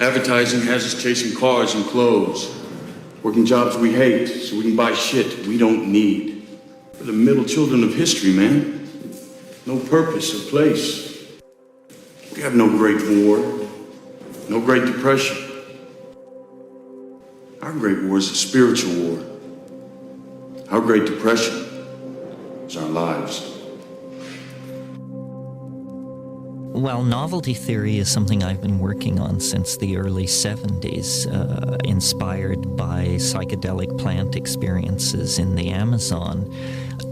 Advertising has us chasing cars and clothes, working jobs we hate so we can buy shit we don't need. We're the middle children of history, man. No purpose or place. We have no Great War, no Great Depression. Our Great War is a spiritual war. Our Great Depression is our lives. Well, novelty theory is something I've been working on since the early 70s, inspired by psychedelic plant experiences in the Amazon,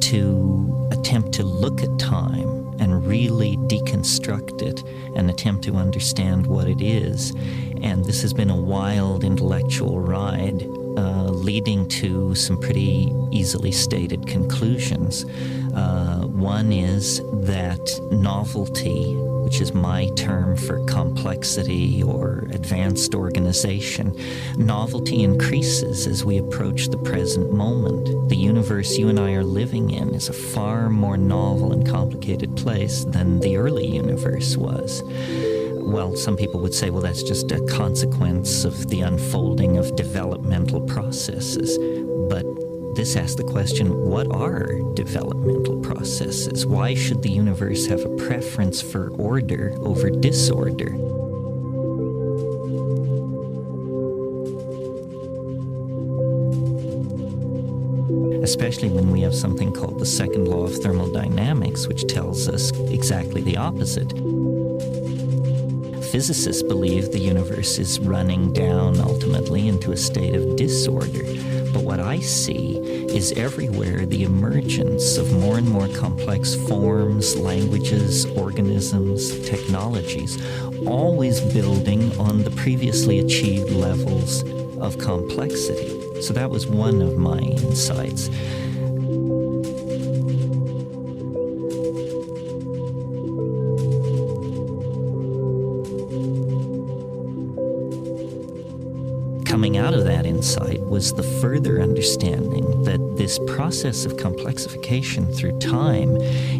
to attempt to look at time and really deconstruct it and attempt to understand what it is. And this has been a wild intellectual ride, leading to some pretty easily stated conclusions. One is that novelty, which is my term for complexity or advanced organization, novelty increases as we approach the present moment. The universe you and I are living in is a far more novel and complicated place than the early universe was. Well, some people would say, well, that's just a consequence of the unfolding of developmental processes. But this asks the question, what are developmental processes? Why should the universe have a preference for order over disorder? Especially when we have something called the second law of thermodynamics, which tells us exactly the opposite. Physicists believe the universe is running down ultimately into a state of disorder. But what I see is everywhere the emergence of more and more complex forms, languages, organisms, technologies, always building on the previously achieved levels of complexity. So that was one of my insights. Coming out of that insight was the further understanding that this process of complexification through time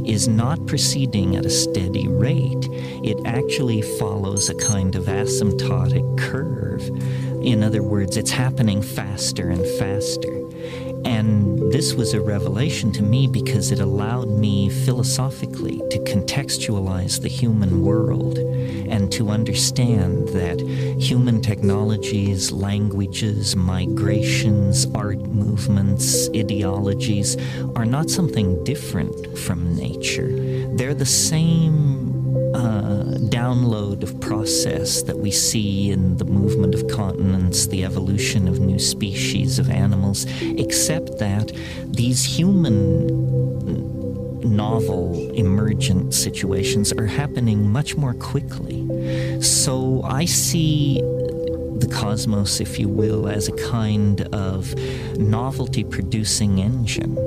is not proceeding at a steady rate. It actually follows a kind of asymptotic curve. In other words, it's happening faster and faster. And this was a revelation to me because it allowed me philosophically to contextualize the human world and to understand that human technologies, languages, migrations, art movements, ideologies are not something different from nature. They're the same download of process that we see in the movement of continents, the evolution of new species of animals, except that these human novel emergent situations are happening much more quickly. So I see the cosmos, if you will, as a kind of novelty-producing engine,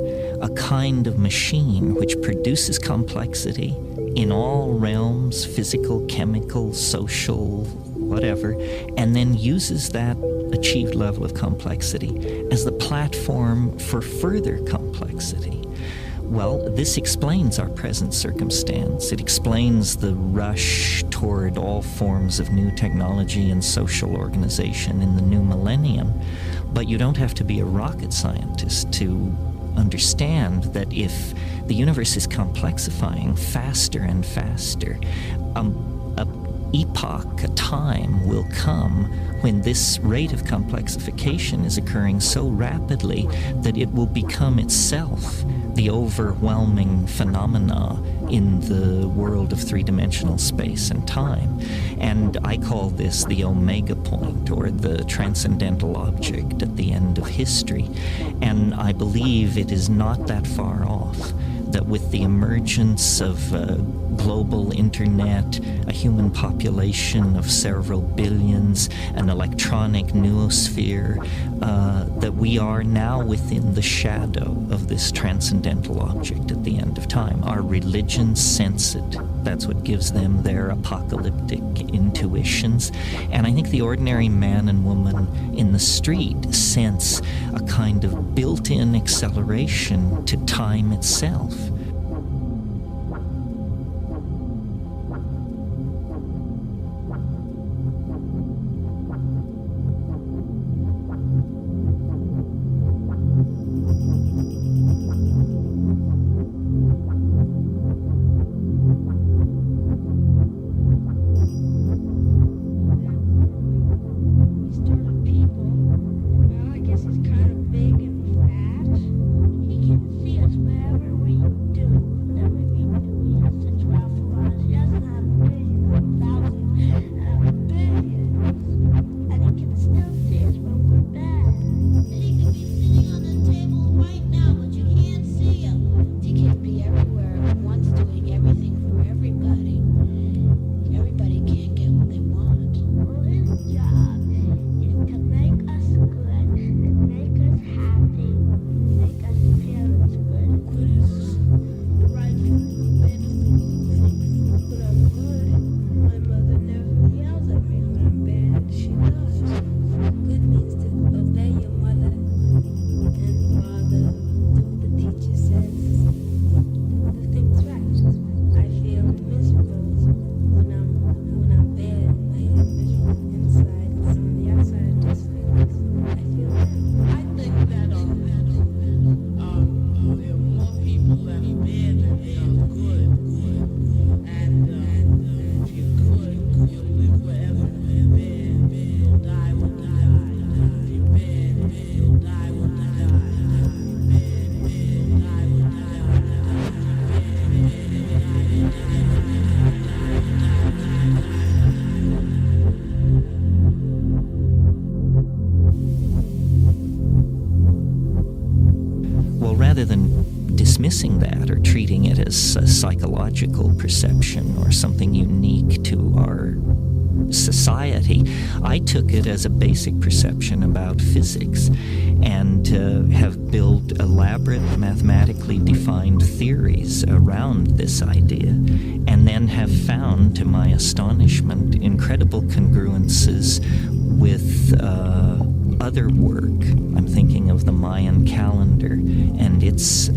a kind of machine which produces complexity in all realms, physical, chemical, social, whatever, and then uses that achieved level of complexity as the platform for further complexity. Well, this explains our present circumstance. It explains the rush toward all forms of new technology and social organization in the new millennium. But you don't have to be a rocket scientist to understand that if the universe is complexifying faster and faster, a time will come when this rate of complexification is occurring so rapidly that it will become itself the overwhelming phenomena in the world of three-dimensional space and time. And I call this the omega point, or the transcendental object at the end of history. And I believe it is not that far off, that with the emergence of global internet, a human population of several billions, an electronic noosphere, that we are now within the shadow of this transcendental object at the end of time. Our religions sense it. That's what gives them their apocalyptic intuitions. And I think the ordinary man and woman in the street sense a kind of built-in acceleration to time itself. dismissing that or treating it as a psychological perception or something unique to our society. I took it as a basic perception about physics and have built elaborate mathematically defined theories around this idea, and then have found, to my astonishment, incredible congruences with other work. I'm thinking of the Mayan calendar and its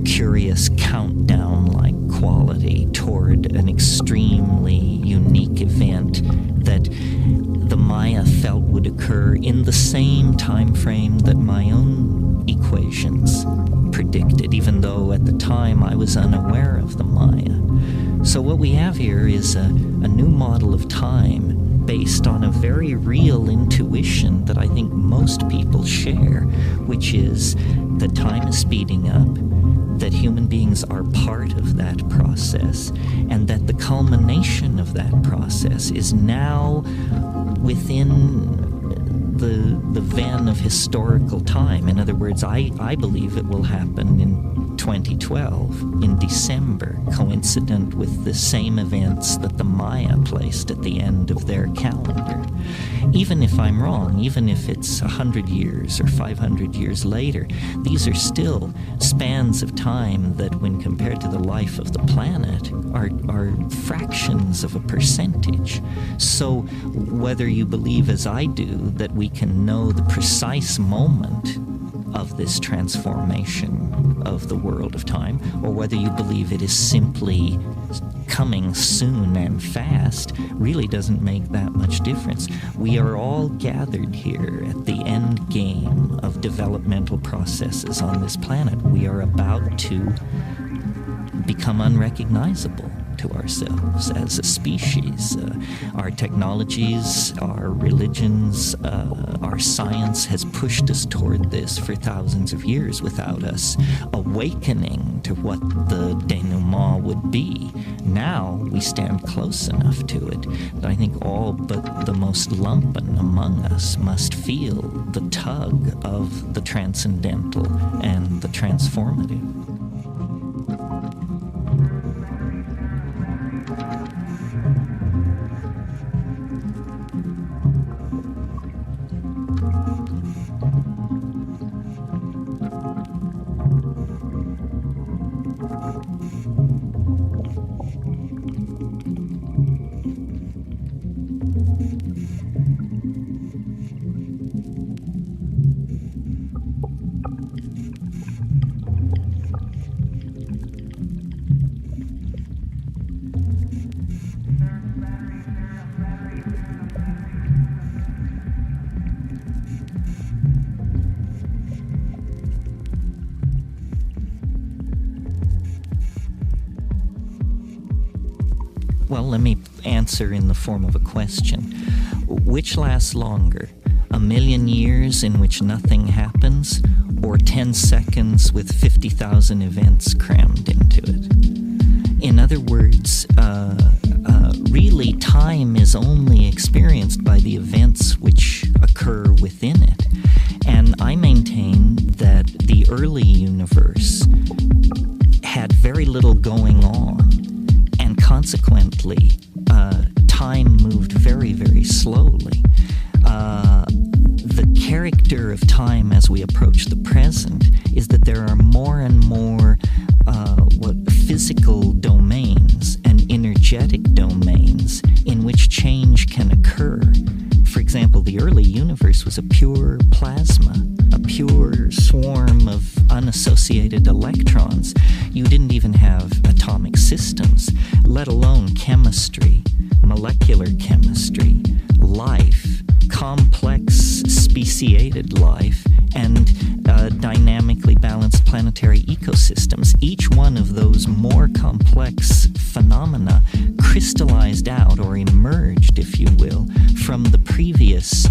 curious countdown-like quality toward an extremely unique event that the Maya felt would occur in the same time frame that my own equations predicted, even though at the time I was unaware of the Maya. So what we have here is a new model of time based on a very real intuition that I think most people share, which is that time is speeding up, that human beings are part of that process, and that the culmination of that process is now within the ven of historical time. In other words, I believe it will happen in 2012, in December, coincident with the same events that the Maya placed at the end of their calendar. Even if I'm wrong, even if it's 100 years or 500 years later, these are still spans of time that, when compared to the life of the planet, are fractions of a percentage. So whether you believe, as I do, that we can know the precise moment of this transformation of the world of time, or whether you believe it is simply coming soon and fast, really doesn't make that much difference. We are all gathered here at the end game of developmental processes on this planet. We are about to become unrecognizable to ourselves as a species. Our technologies, our religions, our science has pushed us toward this for thousands of years without us awakening to what the denouement would be. Now we stand close enough to it that I think all but the most lumpen among us must feel the tug of the transcendental and the transformative. Well, let me answer in the form of a question. Which lasts longer? 1,000,000 years in which nothing happens, or 10 seconds with 50,000 events crammed into it? In other words, really time is only experienced by the events which occur within it. And I maintain that the early universe had very little going on, and consequently, time moved very, very slowly. The character of time as we approach the present is that there are more and more physical domains and energetic domains in which change can occur. For example, the early universe was a pure plasma, a pure swarm of unassociated electrons. You didn't even have atomic systems, let alone chemistry, molecular chemistry, life, complex speciated life, and dynamically balanced planetary ecosystems. Each one of those more complex phenomena crystallized out or emerged, if you will, from the previous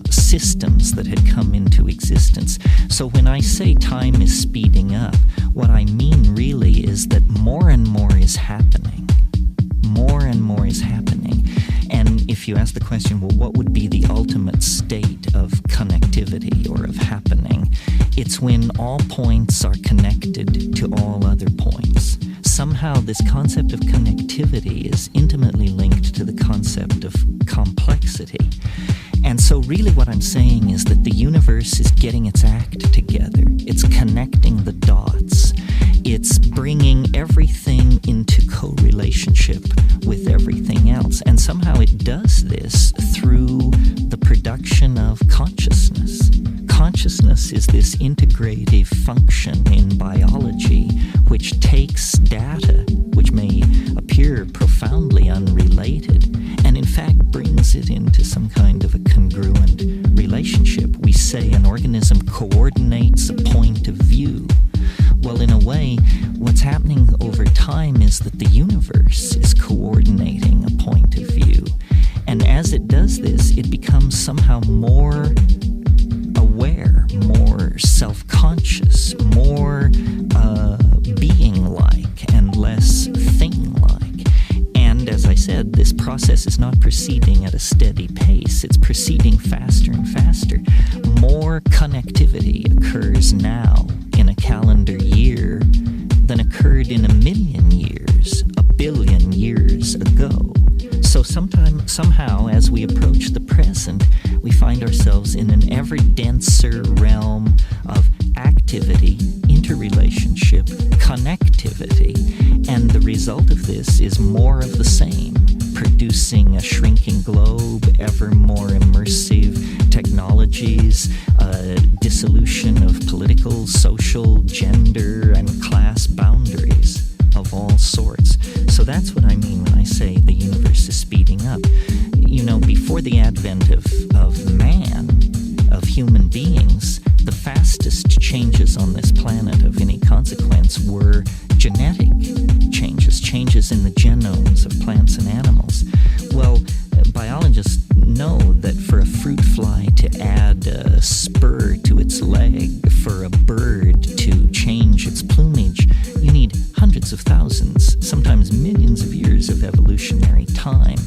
systems that had come into existence. So when I say time is speeding up, what I mean really is that more and more is happening. More and more is happening. And if if you ask the question, well, what would be the ultimate state of connectivity or of happening? It's when all points are connected to all other points. Somehow this concept of connectivity is intimately linked to the concept of complexity. And so really what I'm saying is that the universe is getting its act together. It's connecting the dots. It's bringing everything into co-relationship with everything else. And somehow it does this through the production of consciousness. Consciousness is this integrative function in biology which takes data, which may appear profoundly unrelated, and in fact brings it into some kind of a congruent relationship. We say an organism coordinates a point of view. Well, in a way, what's happening over time is that the universe is coordinating a point of view. And as it does this, it becomes somehow more aware, more self-conscious, more being-like and less thing-like. And as I said, this process is not proceeding at a steady pace. It's proceeding faster and faster. More connectivity occurs now in a calendar year than occurred in 1,000,000 years, 1,000,000,000 years ago. So somehow, as we approach the present, we find ourselves in an ever denser realm of activity, interrelationship, connectivity, and the result of this is more of the same, producing a shrinking globe, ever more immersive technologies, dissolution of political, social, gender, and class boundaries of all sorts. So that's what I mean when I say the universe is speeding up. You know, before the advent of man, of human beings, the fastest changes on this planet of any consequence were genetic changes in the genomes of plants and animals. Well, biologists know that for a fruit fly to add a spur to its leg, for a bird to change its plumage, you need hundreds of thousands, sometimes millions of years of evolutionary time.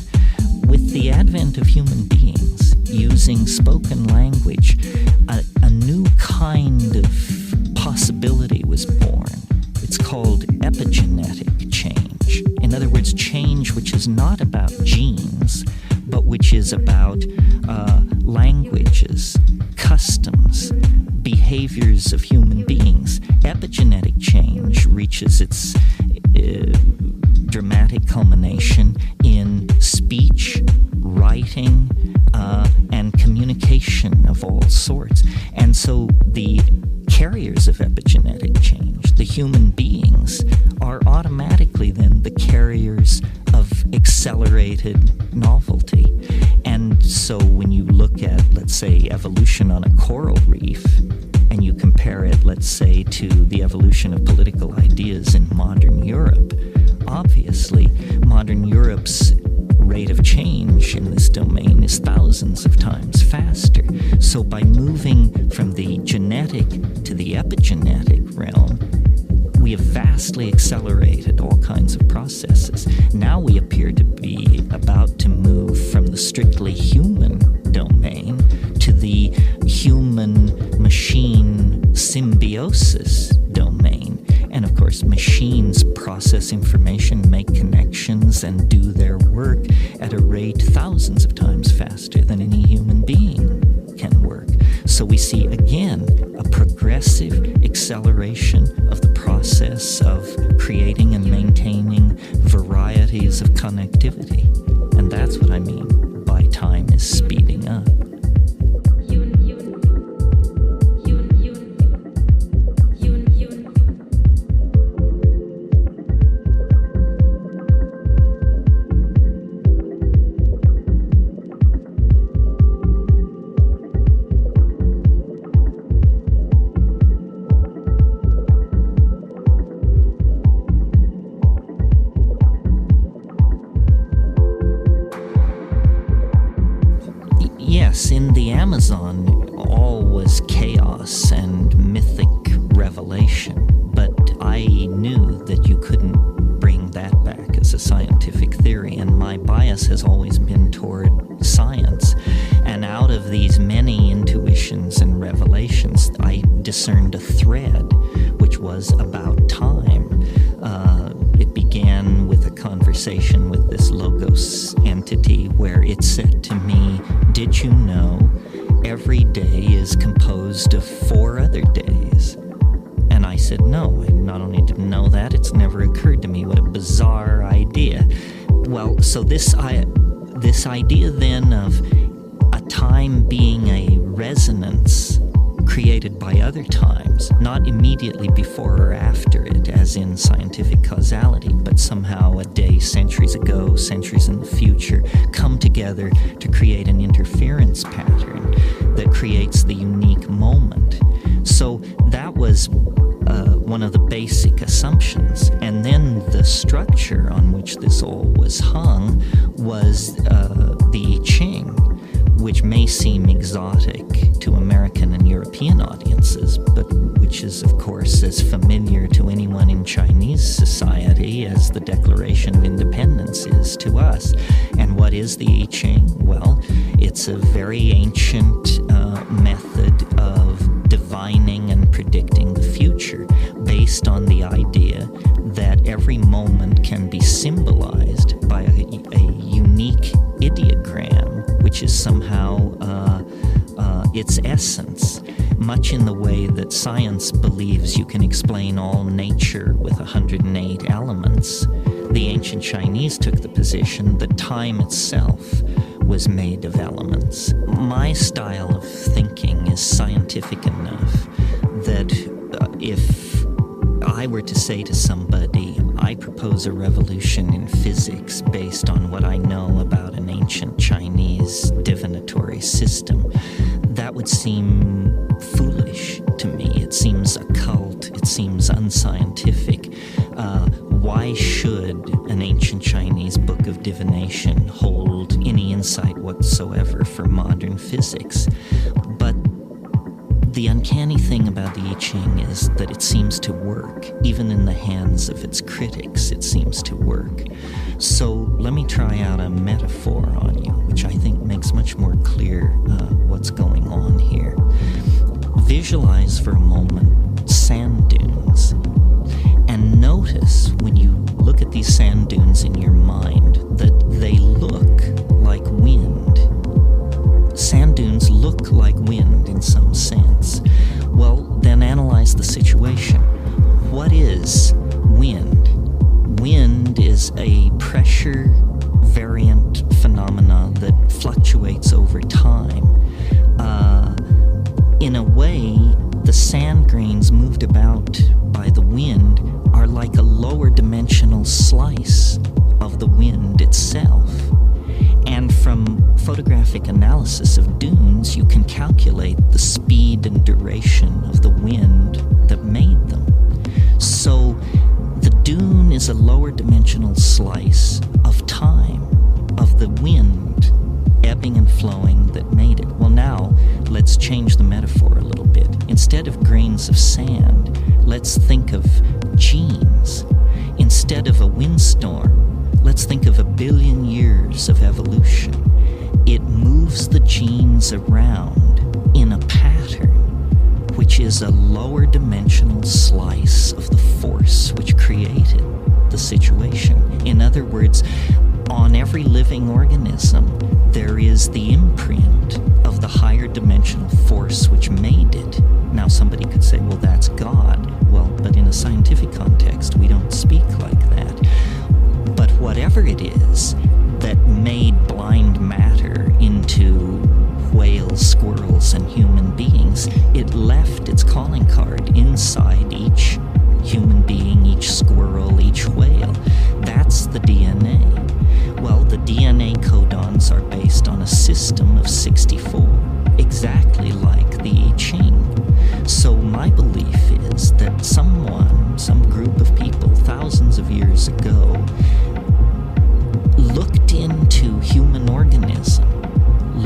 With the advent of human beings using spoken language, a new kind of possibility was born. It's called epigenetic change. In other words, change which is not about genes, but which is about languages, customs, behaviors of human beings. Epigenetic change reaches its dramatic culmination in speech, writing, and communication of all sorts. And so the carriers of epigenetic change, the human beings, are automatically then the carriers of accelerated novelty. And so when you look at, let's say, evolution on a coral reef, and you compare it, let's say, to the evolution of political ideas in modern Europe, obviously, modern Europe's rate of change in this domain is thousands of times faster. So by moving from the genetic to the epigenetic realm, we have vastly accelerated all kinds of processes. Now we appear to be about to move from the strictly human domain to the human-machine symbiosis domain. And of course, machines process information, make connections, and do their work at a rate thousands of times faster than any human being can work. So we see, again, a progressive acceleration of the process of creating and maintaining varieties of connectivity. And that's what I mean by time is speeding up. Yes, in the Amazon, all was chaos and mythic revelation, but I knew that you couldn't bring that back as a scientific theory, and my my bias has always been toward science. And out of these many intuitions and revelations, I discerned a thread, which was about time. It began with a conversation with this Logos entity where it said to me, "Did you know every day is composed of 4 other days?" And I said, "No, I not only didn't know that, it's never occurred to me." What a bizarre idea. Well, so this idea then of a time being a resonance created by other times, not immediately before or after it, as in scientific causality, but somehow a day centuries ago, centuries in the future, come together to create an interference pattern that creates the unique moment. So that was one of the basic assumptions. And then the structure on which this all was hung was the I Ching, which may seem exotic to American and European audiences, but which is, of course, as familiar to anyone in Chinese society as the Declaration of Independence is to us. And what is the I Ching? Well, it's a very ancient method of divining and predicting the future, based on the idea that every moment can be symbolized by a unique ideogram, which is somehow its essence, much in the way that science believes you can explain all nature with 108 elements. The ancient Chinese took the position that time itself was made of elements. My style of thinking is scientific enough that if I were to say to somebody, I propose a revolution in physics based on what I know about an ancient Chinese divinatory system, that would seem foolish to me. It seems occult. It seems unscientific. Why should an ancient Chinese book of divination hold any insight whatsoever for modern physics? But the uncanny thing about the I Ching is that it seems to work. Even in the hands of its critics, it seems to work. So let me try out a metaphor on you, which I think makes much more clear what's going on here. Visualize for a moment sand dunes, and notice when you look at these sand dunes in your mind that they look like wind. Sand dunes look like wind in some sense. Well, then analyze the situation. What is wind? Wind is a pressure variant phenomena that fluctuates over time. In a way, the sand grains moved about by the wind are like a lower dimensional slice of the wind itself. And from photographic analysis of dunes, you can calculate the speed and duration of the wind that made them. So the dune is a lower dimensional slice of time, of the wind ebbing and flowing that made it. Well, now let's change the metaphor a little bit. Instead of grains of sand, let's think of genes. Instead of a windstorm, let's think of 1 billion years of evolution. It moves the genes around in a pattern, which is a lower dimensional slice of the force which created the situation. In other words, on every living organism, there is the imprint of the higher dimensional force which made it. Now, somebody could say, well, that's God. Well, but in a scientific context, we don't speak like that. But whatever it is that made blind matter into whales, squirrels, and human beings, it left its calling card inside each human being, each squirrel, each whale. That's the DNA. Well, the DNA codons are based on a system of 64, exactly like the I Ching. So my belief is that some group of people thousands of years ago looked into human organism,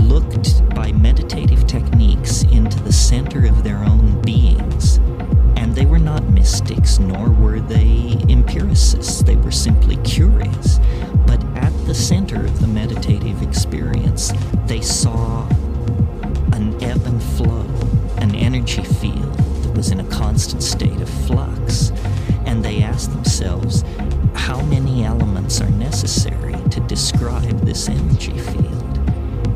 looked by meditative techniques into the center of their own beings. And they were not mystics, nor were they empiricists. They were simply curious. But at the center wave experience. They saw an ebb and flow, an energy field that was in a constant state of flux. And they asked themselves, how many elements are necessary to describe this energy field?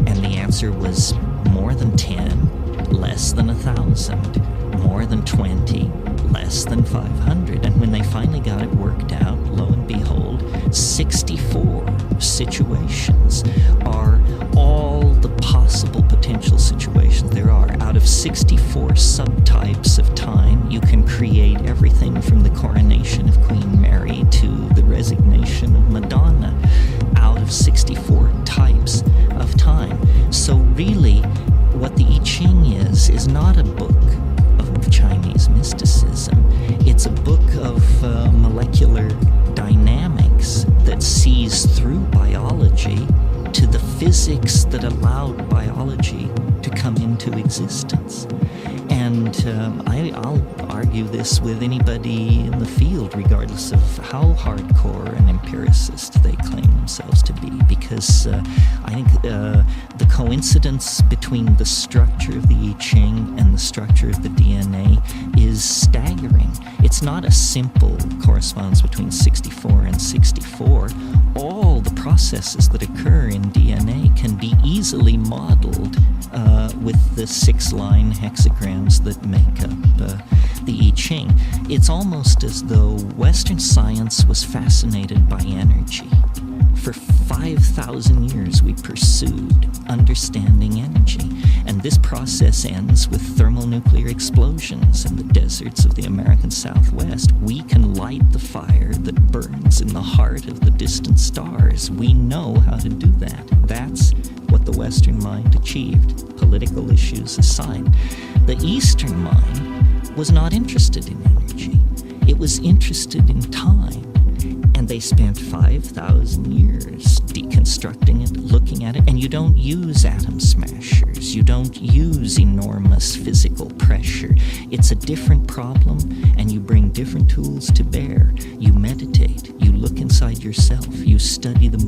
And the answer was more than 10, less than 1,000, more than 20, less than 500. And when they finally got it worked out, lo and behold, 64 situations are all the possible potential situations there are. Out of 64 subtypes of time, you can create everything from the coronation of Queen Mary to the resignation of Madonna, out of 64 types of time. So really, what the I Ching is not a book of Chinese mysticism. It's a book of molecular dynamics that sees through biology to the physics that allowed biology to come into existence. And I'll argue this with anybody in the field, regardless of how hardcore an empiricist they claim themselves to be, because I think the coincidence between the structure of the I Ching and the structure of the DNA is staggering. It's not a simple correspondence between 64 and 64. All the processes that occur in DNA can be easily modeled with the 6-line hexagrams that make up the I Ching. It's almost as though Western science was fascinated by energy. For 5,000 years, we pursued understanding energy. And this process ends with thermonuclear explosions in the deserts of the American Southwest. We can light the fire that burns in the heart of the distant stars. We know how to do that. That's what the Western mind achieved, political issues aside. The Eastern mind was not interested in energy. It was interested in time. And they spent 5,000 years deconstructing it, looking at it. And you don't use atom smashers. You don't use enormous physical pressure. It's a different problem, and you bring different tools to bear. You meditate. You look inside yourself. You study the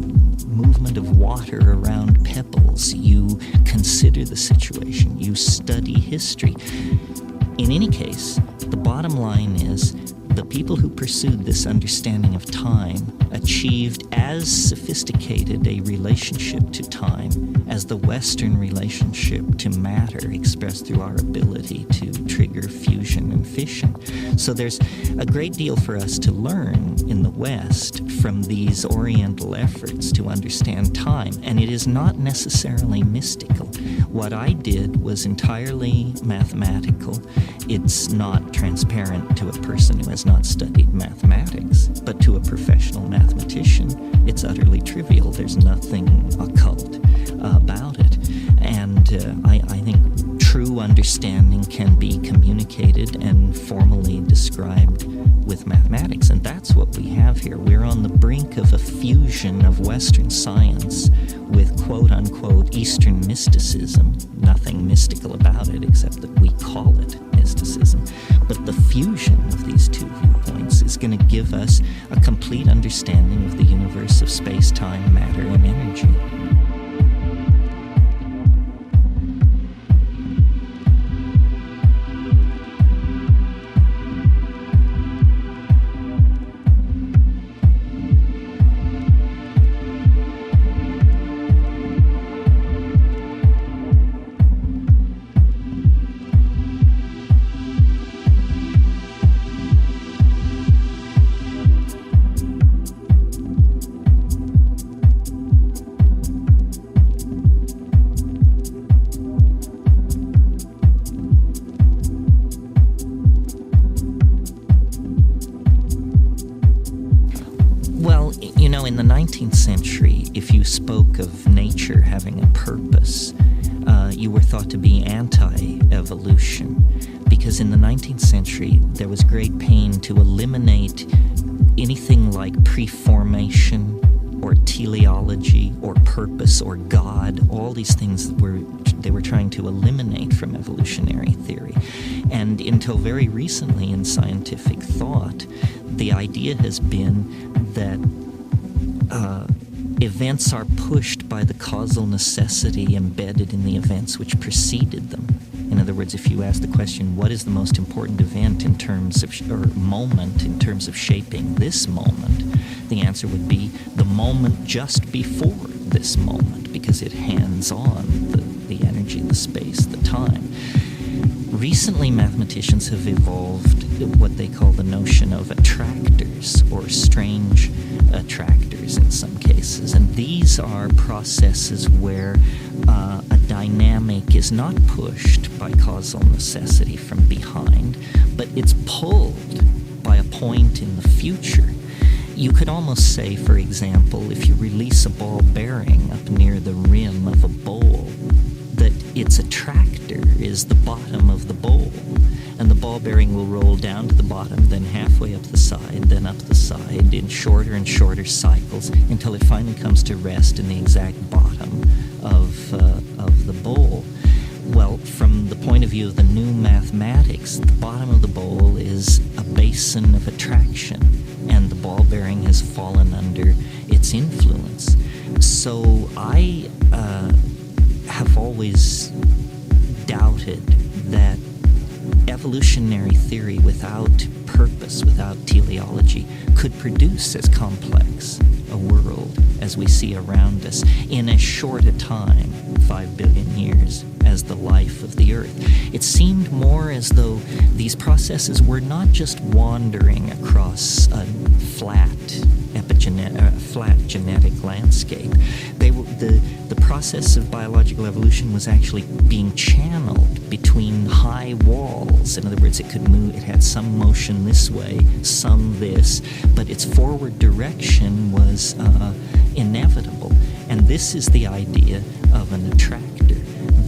movement of water around pebbles. You consider the situation. You study history. In any case, the bottom line is, the people who pursued this understanding of time achieved as sophisticated a relationship to time as the Western relationship to matter, expressed through our ability to trigger fusion and fission. So there's a great deal for us to learn in the West from these Oriental efforts to understand time, and it is not necessarily mystical. What I did was entirely mathematical. It's not transparent to a person who has not studied mathematics, but to a professional mathematician, it's utterly trivial. There's nothing occult about it. And I think true understanding can be communicated and formally described with mathematics, and that's what we have here. We're on the brink of a fusion of Western science with quote-unquote Eastern mysticism. Nothing mystical about it except that we call it mysticism. But the fusion of these two viewpoints is going to give us a complete understanding of the universe of space-time, matter, and energy. In the 19th century, if you spoke of nature having a purpose, you were thought to be anti-evolution, because in the 19th century, there was great pain to eliminate anything like pre-formation or teleology or purpose or God, all these things that they were trying to eliminate from evolutionary theory. And until very recently in scientific thought, the idea has been that events are pushed by the causal necessity embedded in the events which preceded them. In other words, if you ask the question, what is the most important event in terms of, or moment in terms of shaping this moment, the answer would be the moment just before this moment, because it hands on the energy, the space, the time. Recently, mathematicians have evolved what they call the notion of attractors, or strange attractors in some cases. And these are processes where a dynamic is not pushed by causal necessity from behind, but it's pulled by a point in the future. You could almost say, for example, if you release a ball bearing up near the rim of a bowl, that its attractor is the bottom of the bowl, and the ball bearing will roll down to the bottom, then halfway up the side, then up the side in shorter and shorter cycles until it finally comes to rest in the exact bottom of the bowl. Well, from the point of view of the new mathematics, the bottom of the bowl is a basin of attraction, and the ball bearing has fallen under its influence. So I have always doubted that evolutionary theory without purpose, without teleology, could produce as complex a world as we see around us in as short a time, 5 billion years, as the life of the Earth. It seemed more as though these processes were not just wandering across a flat genetic landscape. The process of biological evolution was actually being channeled between high walls. In other words, it could move, it had some motion this way, some this, but its forward direction was inevitable. And this is the idea of an attractor,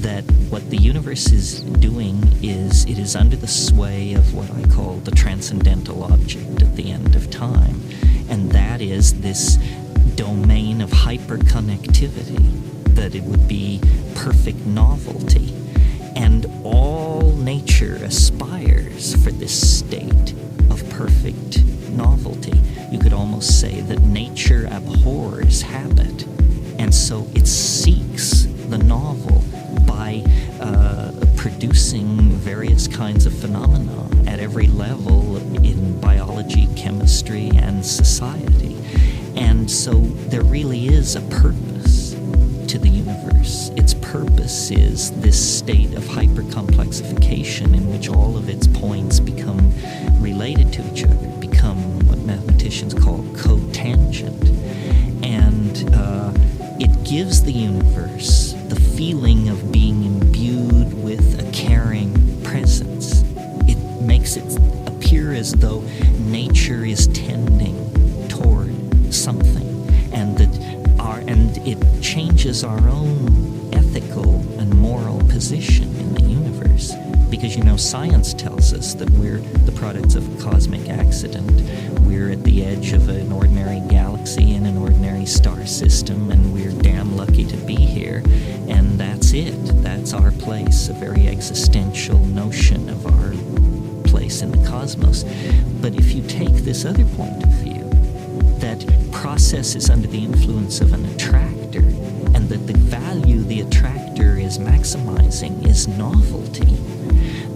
that what the universe is doing is it is under the sway of what I call the transcendental object at the end of time. And that is this domain of hyperconnectivity, that it would be perfect novelty. And all nature aspires for this state of perfect novelty. You could almost say that nature abhors habit, and so it seeks the novel by producing various kinds of phenomena at every level in biology, chemistry, and society. And so there really is a purpose to the universe. Its purpose is this state of hypercomplexification in which all of its points become related to each other, become what mathematicians call cotangent. And it gives the universe the feeling of being imbued with a caring presence. It makes it appear as though nature is tending toward something, and it changes our own ethical and moral position in the universe. Because, science tells us that we're the products of a cosmic accident. We're at the edge of an ordinary galaxy in an ordinary star system, and we're damn lucky to be here. And that's it. That's our place, a very existential notion of our place in the cosmos. But if you take this other point of view, that process is under the influence of an attractor, and that the value the attractor is maximizing is novelty,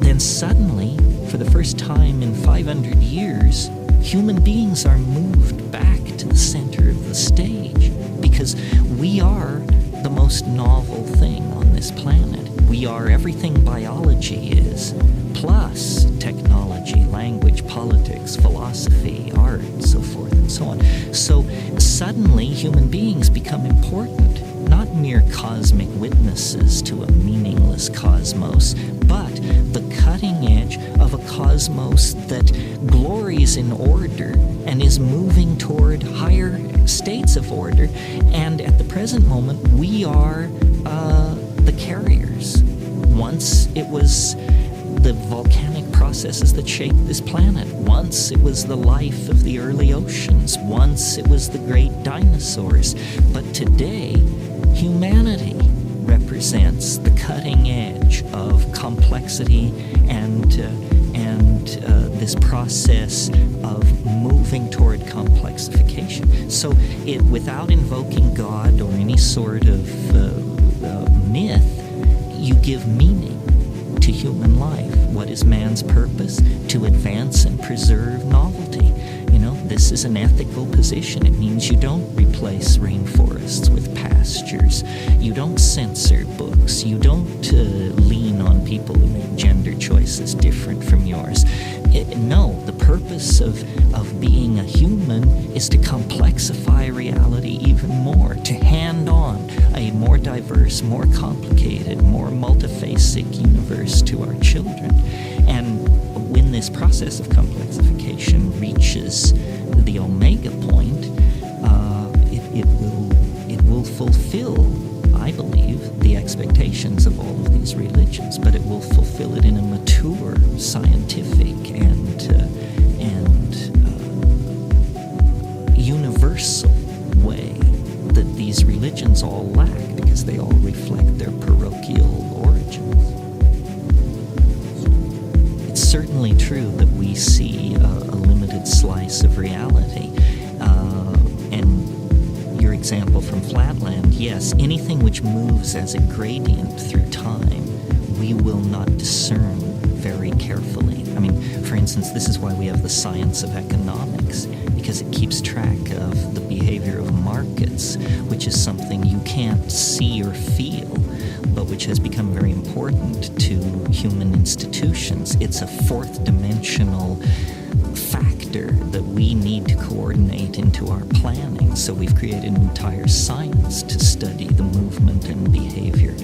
then suddenly, for the first time in 500 years, human beings are moved back to the center of the stage, because we are the most novel thing on this planet. We are everything biology is, plus technology, language, politics, philosophy, art, so forth and so on. So suddenly human beings become important, not mere cosmic witnesses to a meaningless cosmos, but the cutting edge of a cosmos that glories in order and is moving toward higher states of order. And at the present moment, we are the carriers. Once it was the volcanic processes that shaped this planet. Once it was the life of the early oceans. Once it was the great dinosaurs. But today, humanity represents the cutting edge of complexity and and this process of moving toward complexification. So without invoking God or any sort of myth, you give meaning to human life. What is man's purpose? To advance and preserve novelty. This is an ethical position. It means you don't replace rainforests with pastures. You don't censor books. You don't lean on people who make gender choices different from yours. No, the purpose of being a human is to complexify reality even more, to hand on a more diverse, more complicated, more multifaceted universe to our children. And when this process of complexification reaches the omega point, it will fulfill, I believe, the expectations of all of these religions, but it will fulfill it in a mature, scientific, and universal way that these religions all lack, because they all reflect their parochial origins. It's certainly true that we see a limited slice of reality. And your example from Flatland, yes, anything which moves as a gradient through time, we will not discern very carefully. I mean, for instance, this is why we have the science of economics, because it keeps track of the behavior of markets, which is something you can't see or feel, but which has become very important to human institutions. It's a fourth dimensional factor that we need to coordinate into our planning. So we've created an entire science to study the movement and behavior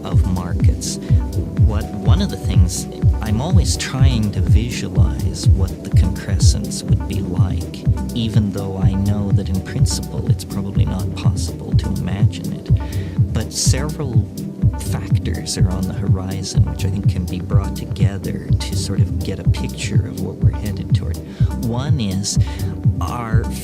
of markets. One of the things, I'm always trying to visualize what the concrescence would be like, even though I know that in principle it's probably not possible to imagine it. But several factors are on the horizon which I think can be brought together to sort of get a picture of what we're headed toward. One is,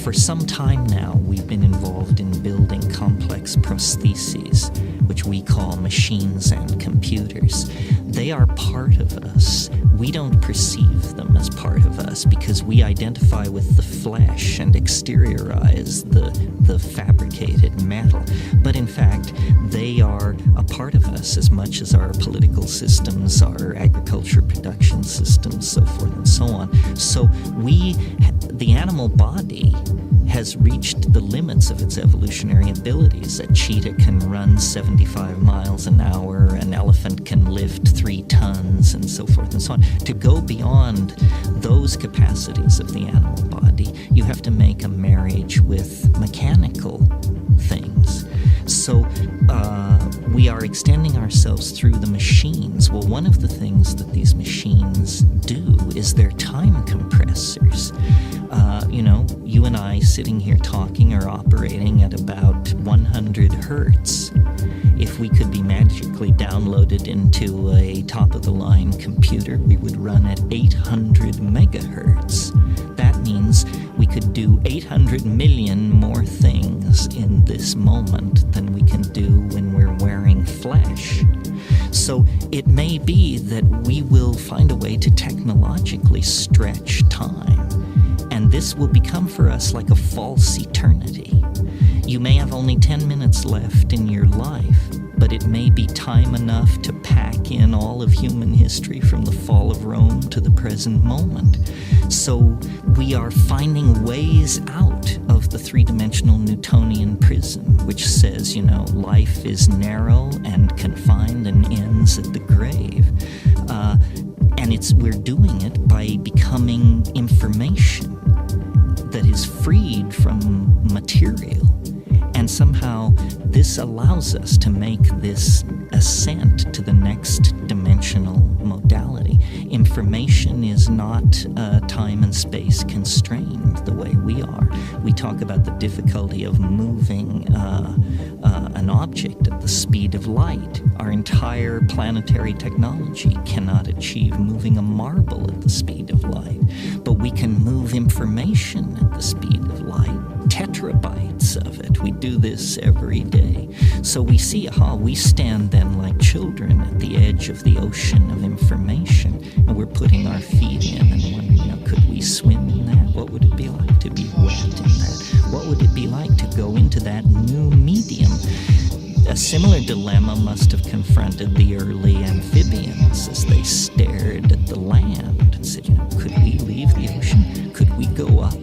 for some time now, we've been involved in building complex prostheses, which we call machines and computers. They are part of us. We don't perceive them as part of us because we identify with the flesh and exteriorize the fabricated metal. But in fact, they are a part of us as much as our political systems, our agriculture production systems, so forth and so on. So the animal body has reached the limits of its evolutionary abilities. A cheetah can run 75 miles an hour, an elephant can lift 3 tons, and so forth and so on. To go beyond those capacities of the animal body, you have to make a marriage with mechanical things. So we are extending ourselves through the machines. Well, one of the things that these machines do is they're time compressors. You and I sitting here talking are operating at about 100 hertz. If we could be magically downloaded into a top-of-the-line computer, we would run at 800 megahertz. That means we could do 800 million more things in this moment than we can do when we're wearing flesh. So it may be that we will find a way to technologically stretch time, and this will become for us like a false eternity. You may have only 10 minutes left in your life, but it may be time enough to pack in all of human history from the fall of Rome to the present moment. So we are finding ways out of the three-dimensional Newtonian prism, which says, life is narrow and confined and ends at the grave. And we're doing it by becoming information that is freed from material. And somehow this allows us to make this ascent to the next dimensional modality. Information is not time and space constrained the way we are. We talk about the difficulty of moving an object at the speed of light. Our entire planetary technology cannot achieve moving a marble at the speed of light, but we can move information at the speed of light. Tetrabytes of it. We do this every day. So so we see, we stand then like children at the edge of the ocean of information, and we're putting our feet in and wondering, could we swim in that? What would it be like to be wet in that? What would it be like to go into that new medium? A similar dilemma must have confronted the early amphibians as they stared at the land and said, could we leave the ocean? Could we go up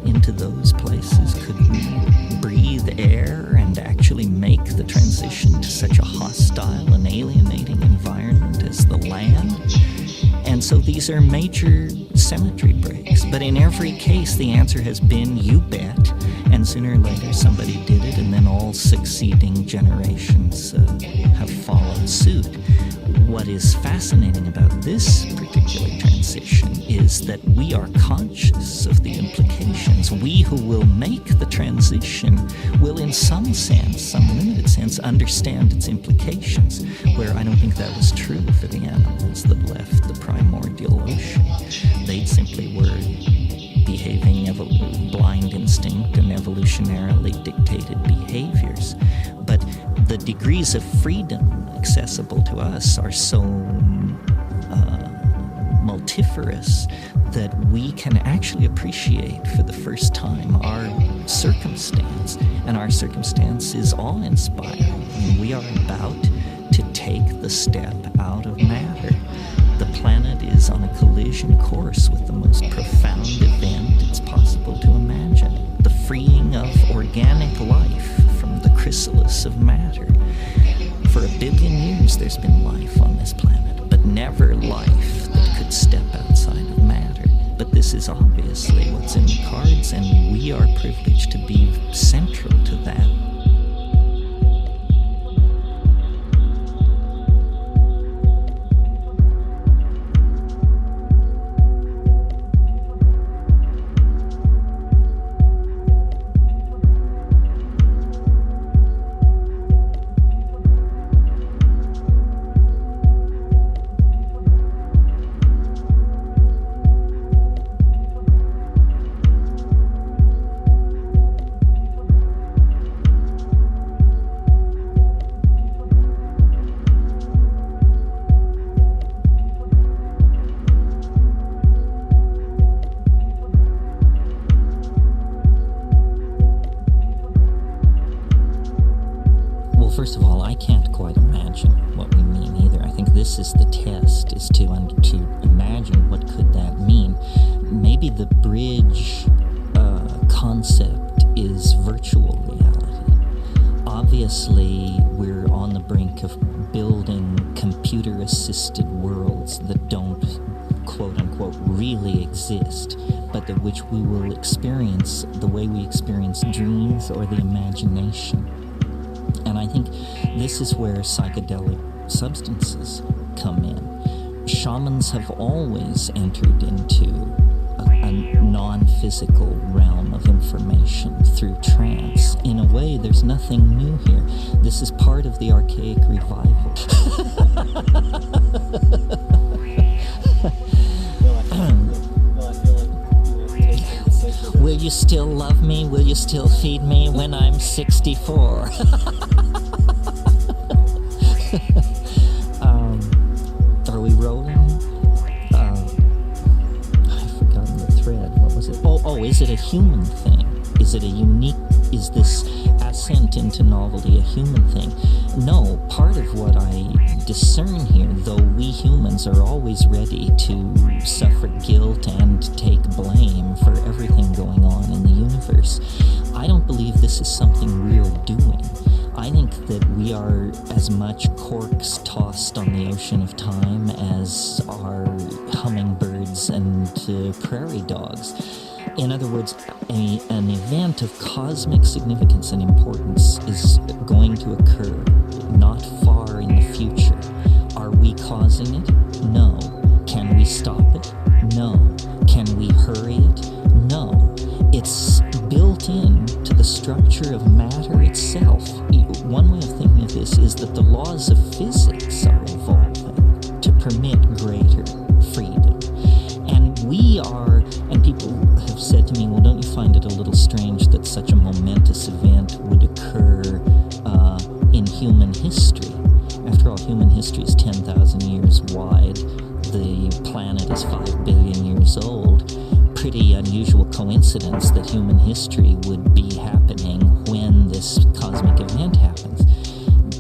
into those places? Could we breathe air and actually make the transition to such a hostile and alienating environment as the land? And so these are major symmetry breaks. But in every case, the answer has been, you bet. And sooner or later, somebody did it, and then all succeeding generations have followed suit. What is fascinating about this particular transition is that we are conscious of the implications. We who will make the transition will, in some sense, some limited sense, understand its implications, where I don't think that was true for the animals that left the primordial ocean. They simply were behaving blind instinct and evolutionarily dictated behaviors. But the degrees of freedom accessible to us are so multifarious that we can actually appreciate for the first time our circumstance, and our circumstance is awe-inspiring. We are about to take the step out of matter. The planet is on a collision course with the most profound event it's possible to imagine, the freeing of organic life from the chrysalis of matter. For 1 billion years there's been life on this planet, but never life that could step outside of matter. But this is obviously what's in the cards, and we are privileged to be central to that. First of all, I can't quite imagine what we mean either. I think this is the test, is to imagine what could that mean. Maybe the bridge concept is virtual reality. Obviously, we're on the brink of building computer-assisted worlds that don't, quote-unquote, really exist, but that which we will experience the way we experience dreams or the imagination. And I think this is where psychedelic substances come in. Shamans have always entered into a non-physical realm of information through trance. In a way, there's nothing new here. This is part of the archaic revival. Will you still love me? Will you still feed me when I'm 64? Are we rolling? I've forgotten the thread. What was it? Oh, is it a human thing? Is it a unique, is this ascent into novelty a human thing? No, part of what I discern here, though we humans are always ready to suffer guilt and take blame for everything going on in the universe, I don't believe this is something we're doing. I think that we are as much corks tossed on the ocean of time as are hummingbirds and prairie dogs. In other words, an event of cosmic significance and importance is going to occur not far in the future. Are we causing it? No. Can we stop it? No. Can we hurry it? No. It's built into the structure of matter itself. One way of thinking of this is that the laws of physics are evolving to permit greater freedom. And we are, and people have said to me, well, don't you find it a little strange that such a momentous event would occur in human history. After all, human history is 10,000 years wide. The planet is 5 billion years old. Pretty unusual coincidence that human history would be happening when this cosmic event happens.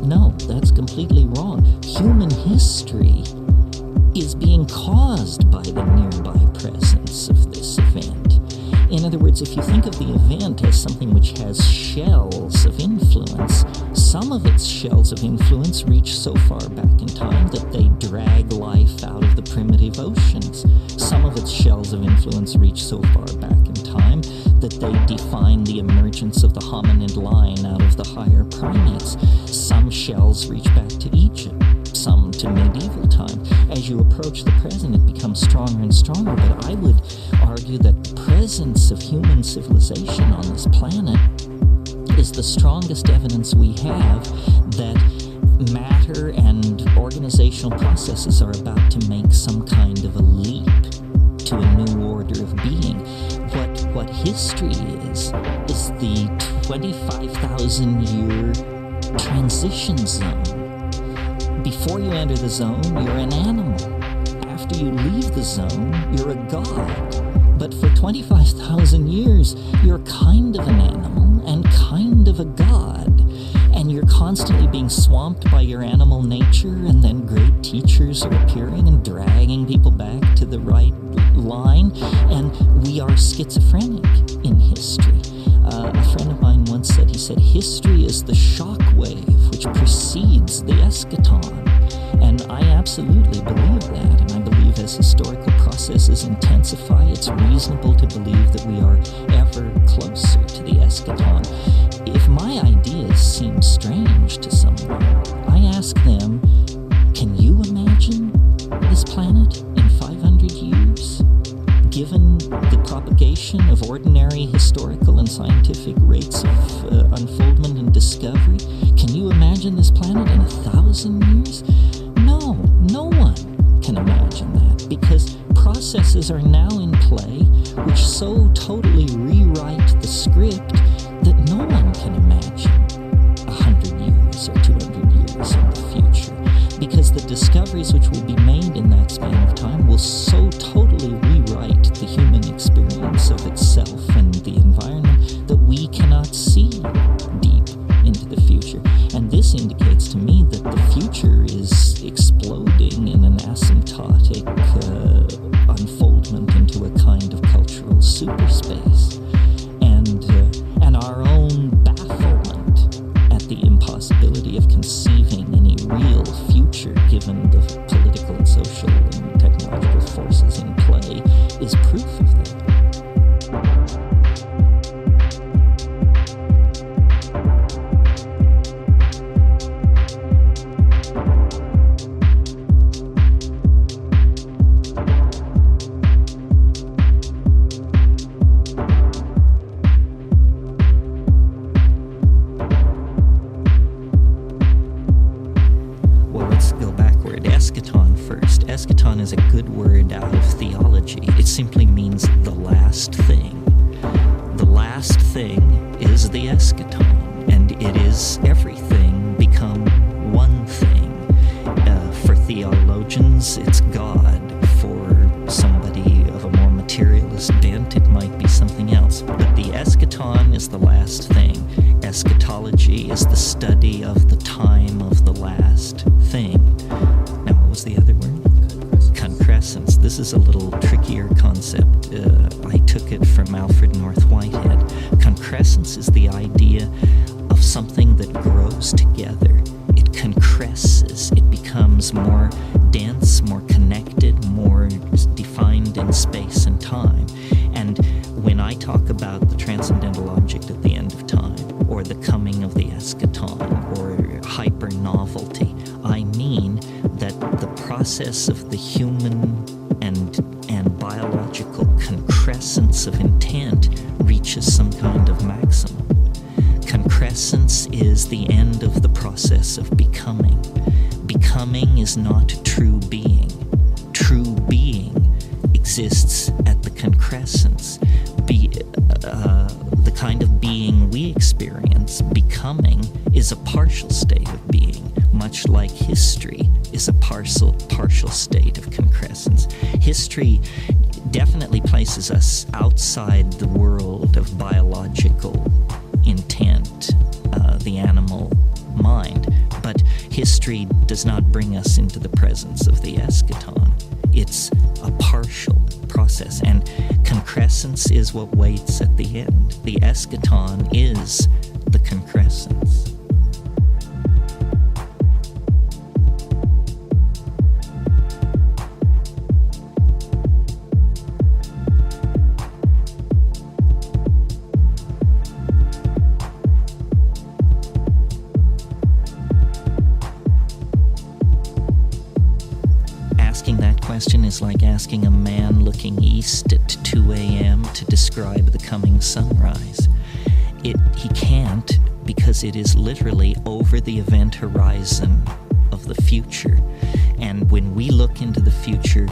No, that's completely wrong. Human history is being caused by the nearby presence of this event. In other words, if you think of the event as something which has shells of influence, some of its shells of influence reach so far back in time that they drag life out of the primitive oceans. Some of its shells of influence reach so far back in time that they define the emergence of the hominid line out of the higher primates. Some shells reach back to Egypt, some to medieval time. As you approach the present, it becomes stronger and stronger, but I would argue that the presence of human civilization on this planet is the strongest evidence we have that matter and organizational processes are about to make some kind of a leap to a new order of being. What history is the 25,000-year transition zone. Before you enter the zone, you're an animal. After you leave the zone, you're a god. But for 25,000 years, you're kind of an animal and kind of a god. And you're constantly being swamped by your animal nature, and then great teachers are appearing and dragging people back to the right line. And we are schizophrenic in history. A friend of mine once said, history is the shock wave which precedes the eschaton. And I absolutely believe that, and I believe as historical processes intensify, it's reasonable to believe that we are ever closer to the eschaton. If my ideas seem strange to someone, I ask them, can you imagine this planet in 500 years? Given the propagation of ordinary historical and scientific rates of unfoldment and discovery, can you imagine this planet in 1,000 years? No one can imagine that, because processes are now in play which so totally rewrite the script that no one can imagine 100 years or 200 years in the future, because the discoveries which will be made in that span of time will so totally rewrite the human experience of itself and the environment that we cannot see deep into the future. And this indicates to me that the future is exploding in an asymptotic unfoldment into a kind of cultural superspace. And our own bafflement at the impossibility of conceiving any real future given the political and social and technological forces in play is proof of that. Eschaton is a good word out of theology. It simply means the last thing. The last thing is the eschaton, and it is everything become one thing. For theologians, it's God. For somebody of a more materialist bent, it might be something else. But the eschaton is the last thing. Eschatology is the study of the time of the last thing. Now, what was the other word? Concrescence. This is a little trickier concept. I took it from Alfred North Whitehead. Concrescence is the idea of something that grows together. It concresces. It becomes more dense, more connected, more defined in space and time. And when I talk about the transcendental object at the end of time, or the coming of the eschaton, or hyper-novelty, I mean that the process of the human and biological concrescence of intent reaches some kind of maximum. Concrescence is the end of the process of becoming. Becoming is not true being. True being exists at the concrescence. The kind of being we experience, becoming, is is a partial state of being, much like history is a partial state of concrescence. History definitely places us outside the world of biological intent, the animal mind, but history does not bring us into the presence of the eschaton. It's a partial process, and concrescence is what waits at the end. The eschaton is the concrescence. Asking that question is like asking a man looking east at 2 a.m. to describe the coming sunrise. He can't, because it is literally over the event horizon of the future. And when we look into the future,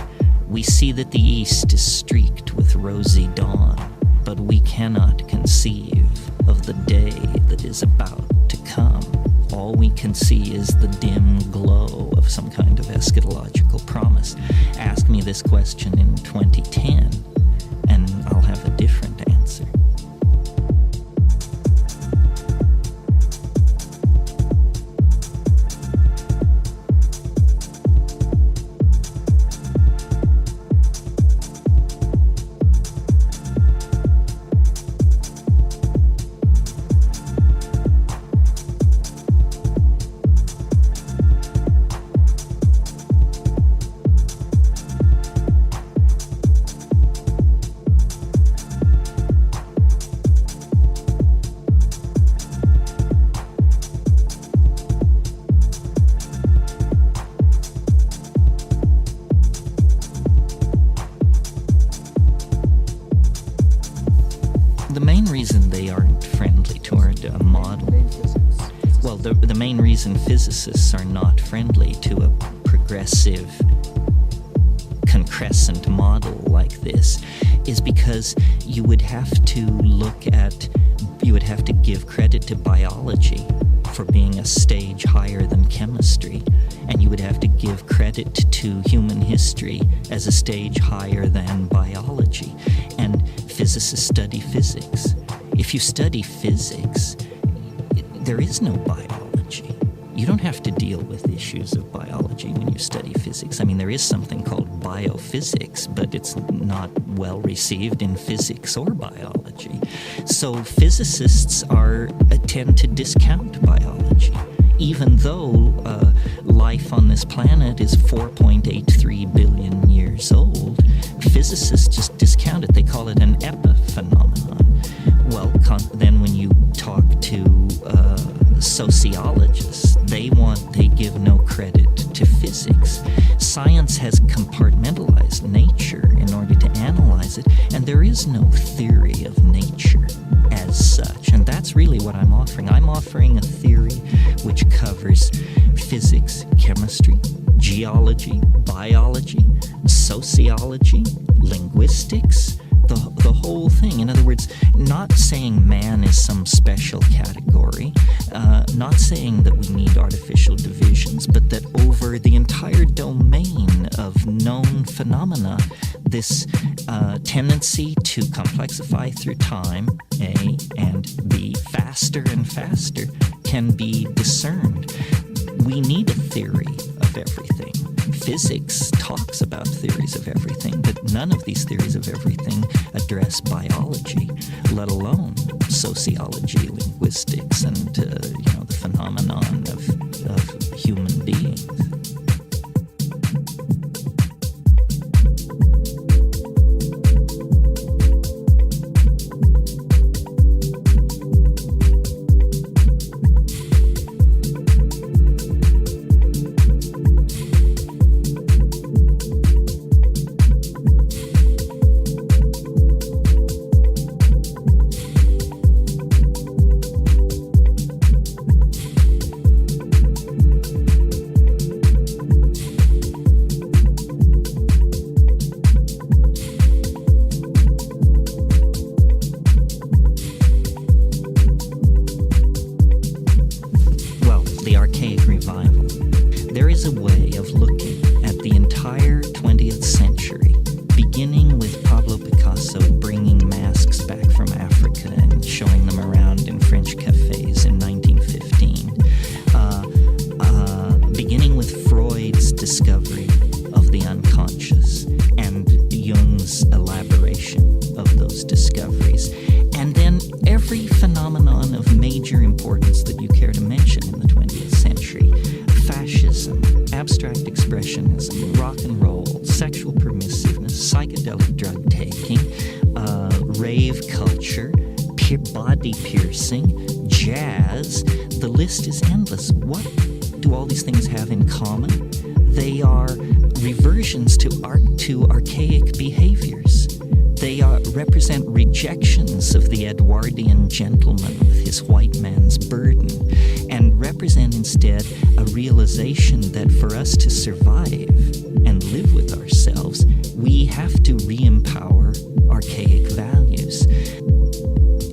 we see that the east is streaked with rosy dawn, but we cannot conceive of the day that is about to come. All we can see is the dim glow of some kind of eschatological promise. Ask me this question in 2010, and I'll have a different answer. The main reason they aren't friendly toward a model, well, the main reason physicists are not friendly to a progressive concrescent model like this is because you would have to give credit to biology for being a stage higher than chemistry, and you would have to give credit to human history as a stage higher than biology. And physicists study physics. If you study physics, there is no biology. You don't have to deal with issues of biology when you study physics. I mean, there is something called biophysics, but it's not well received in physics or biology. So physicists tend to discount biology. Even though life on this planet is 4.83 billion years old, physicists just discount it. They call it an epiphenomenon. Well, then when you talk to sociologists, they give no credit to physics. Science has compartmentalized nature in order to analyze it, and there is no theory of nature as such. And that's really what I'm offering. I'm offering a theory which covers physics, chemistry, geology, biology, sociology, linguistics, the whole thing. In other words, not saying man is some special category, not saying that we need artificial divisions, but that over the entire domain of known phenomena, this tendency to complexify through time, A, and B, faster and faster, can be discerned. We need a theory of everything. Physics talks about theories of everything, but none of these theories of everything address biology, let alone sociology, linguistics, and the phenomenon of human beings. abstract expressionism, rock and roll, sexual permissiveness, psychedelic drug taking, rave culture, body piercing, jazz. The list is endless. What do all these things have in common? They are reversions to archaic behaviors. They represent rejections of the Edwardian gentleman with his white man's burden, and represent instead a realization that for us to survive and live with ourselves, we have to re-empower archaic values.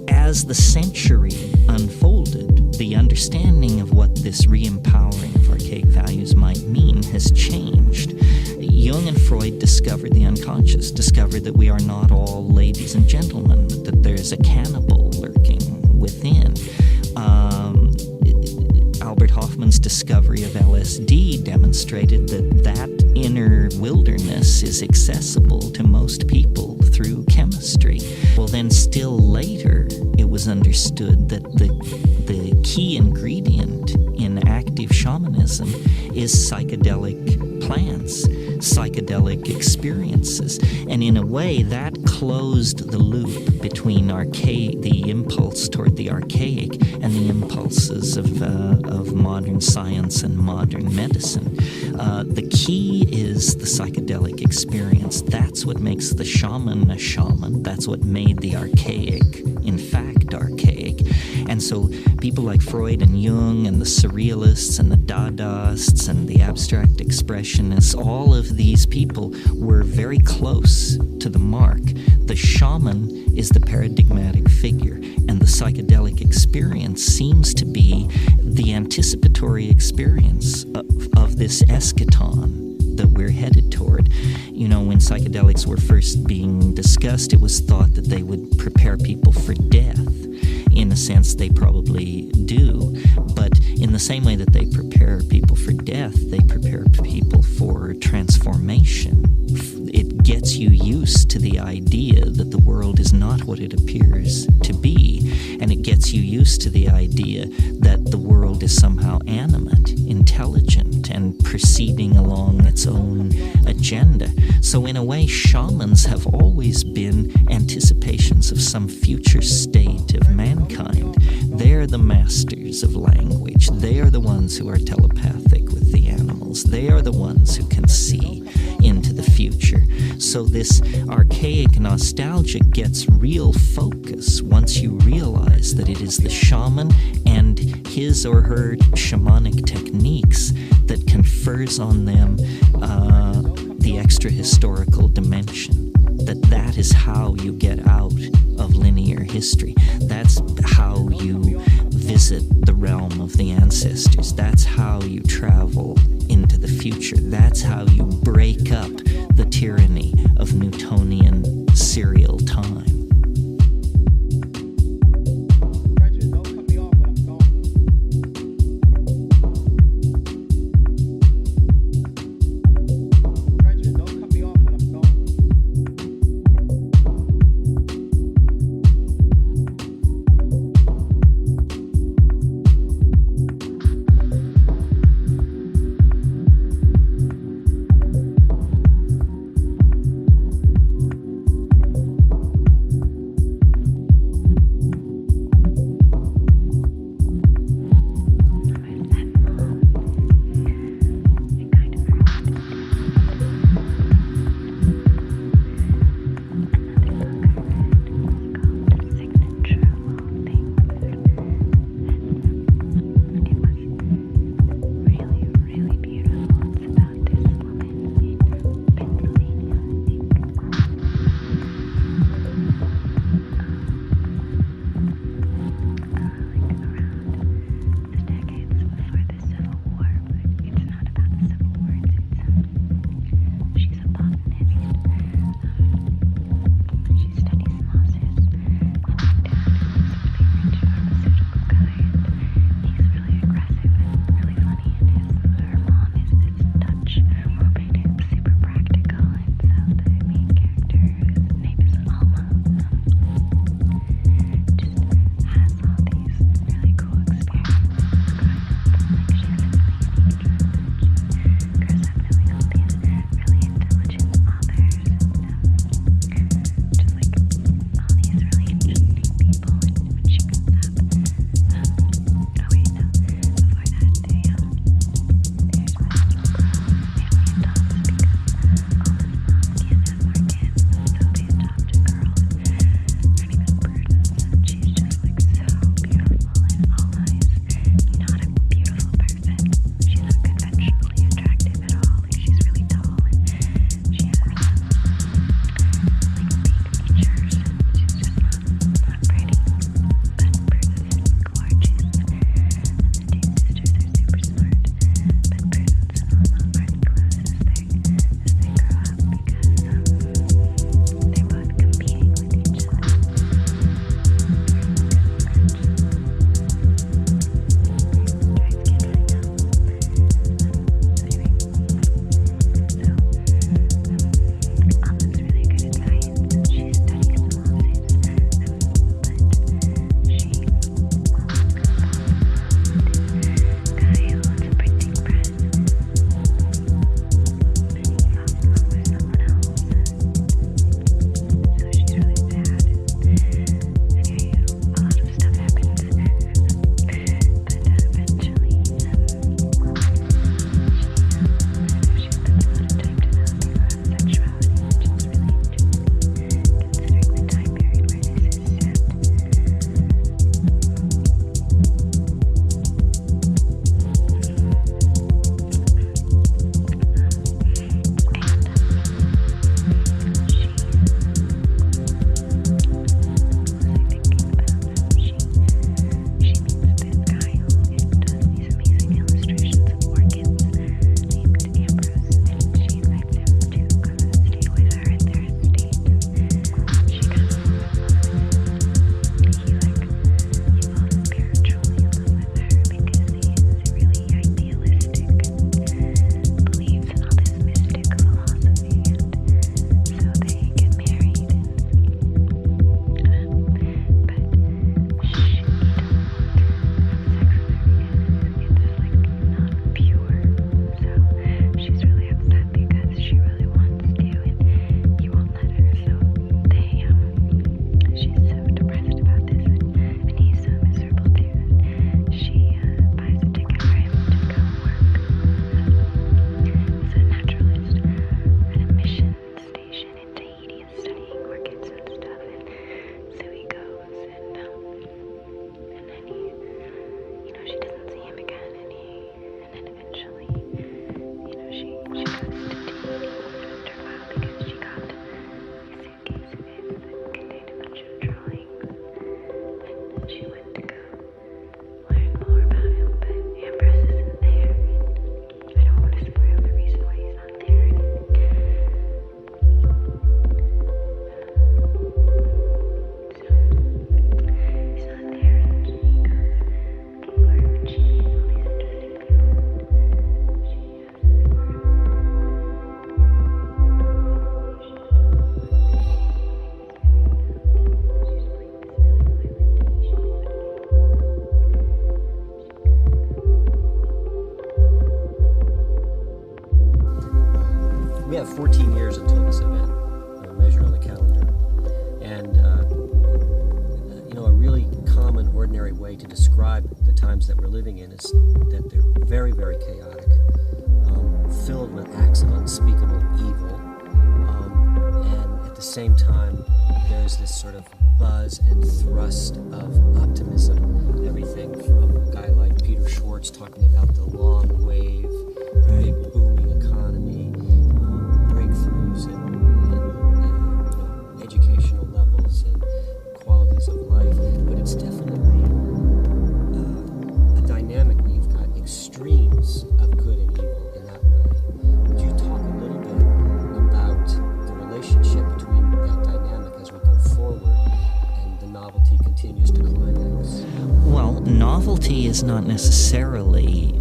As the century unfolded, the understanding of what this re-empowering of archaic values might mean has changed. Jung and Freud discovered the unconscious, discovered that we are not all ladies and gentlemen, that there's a cannibal lurking within. Albert Hoffman's discovery of LSD demonstrated that inner wilderness is accessible to most people through chemistry. Well, then still later, it was understood that the key ingredient in active shamanism is psychedelic plants, psychedelic experiences. And in a way, that closed the loop between the impulse toward the archaic and the impulses of modern science and modern medicine. The key is the psychedelic experience. That's what makes the shaman a shaman. That's what made the archaic, in fact, archaic. And so people like Freud and Jung and the surrealists and the Dadaists and the abstract expressionists, all of these people were very close to the mark. The shaman is the paradigmatic figure, and the psychedelic experience seems to be the anticipatory experience of this eschaton that we're headed toward. You know, when psychedelics were first being discussed, it was thought that they would prepare people for death. In a sense, they probably do, but in the same way that they prepare people for death, they prepare people for transformation. It gets you used to the idea that the world is not what it appears to be, and it gets you used to the idea that the world is somehow animate, intelligent, and proceeding along its own agenda. So in a way, shamans have always been anticipations of some future state of mankind. They're the masters of language. They are the ones who are telepathic with the animals. They are the ones who can see into the future. So this archaic nostalgia gets real focus once you realize that it is the shaman and his or her shamanic techniques that confers on them the extra-historical dimension. That is how you get out of linear history. That's how you visit the realm of the ancestors. That's how you travel into the future. That's how you break up the tyranny of Newtonian serial time. we have 14 years until this event, measured on the calendar. And, a really common, ordinary way to describe the times that we're living in is that they're very, very chaotic, filled with acts of unspeakable evil. And at the same time, there's this sort of buzz and thrust of optimism. Everything from a guy like Peter Schwartz talking about the long wave, big booming economy, breakthroughs in educational levels and qualities of life. But it's definitely a dynamic where you've got extremes of good and evil in that way. Would you talk a little bit about the relationship between that dynamic as we go forward and the novelty continues to climax? Well, novelty is not necessarily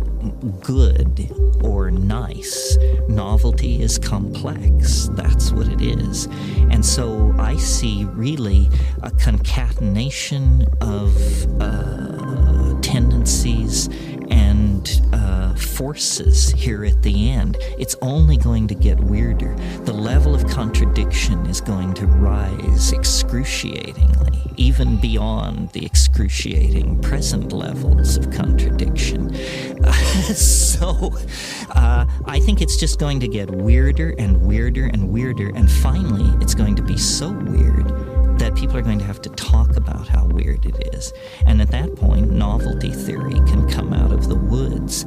good or nice. Novelty is complex. That's what it is. And so I see really a concatenation of tendencies and forces here at the end. It's only going to get weirder. The level of contradiction is going to rise excruciatingly, even beyond the excruciating present levels of contradiction. So I think it's just going to get weirder and weirder and weirder, and finally it's going to be so weird that people are going to have to talk about how weird it is. And at that point, novelty theory can come out of the woods,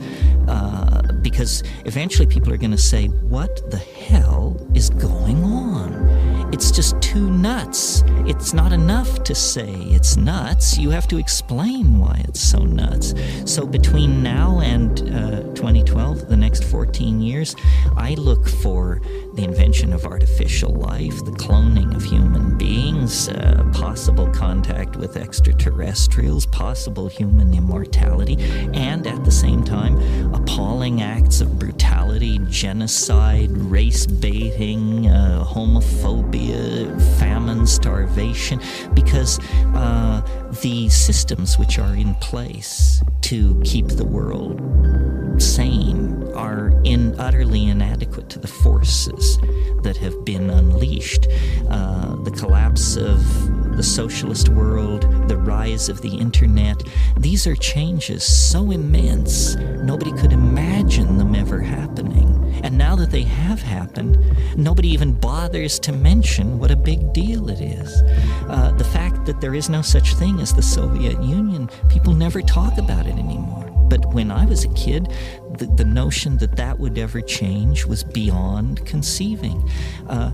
because eventually people are going to say, what the hell is going on? It's just too nuts. It's not enough to say it's nuts. You have to explain why it's so nuts. So between now and 2012, the next 14 years, I look for the invention of artificial life, the cloning of human beings, possible contact with extraterrestrials, possible human immortality, and at the same time, appalling acts of brutality, genocide, race baiting, homophobia, famine, starvation, because the systems which are in place to keep the world sane are utterly inadequate to the forces that have been unleashed. The collapse of the socialist world, the rise of the internet, these are changes so immense, nobody could imagine them ever happening. And now that they have happened, nobody even bothers to mention what a big deal it is. The fact that there is no such thing as the Soviet Union, people never talk about it anymore. But when I was a kid, the notion that that would ever change was beyond conceiving.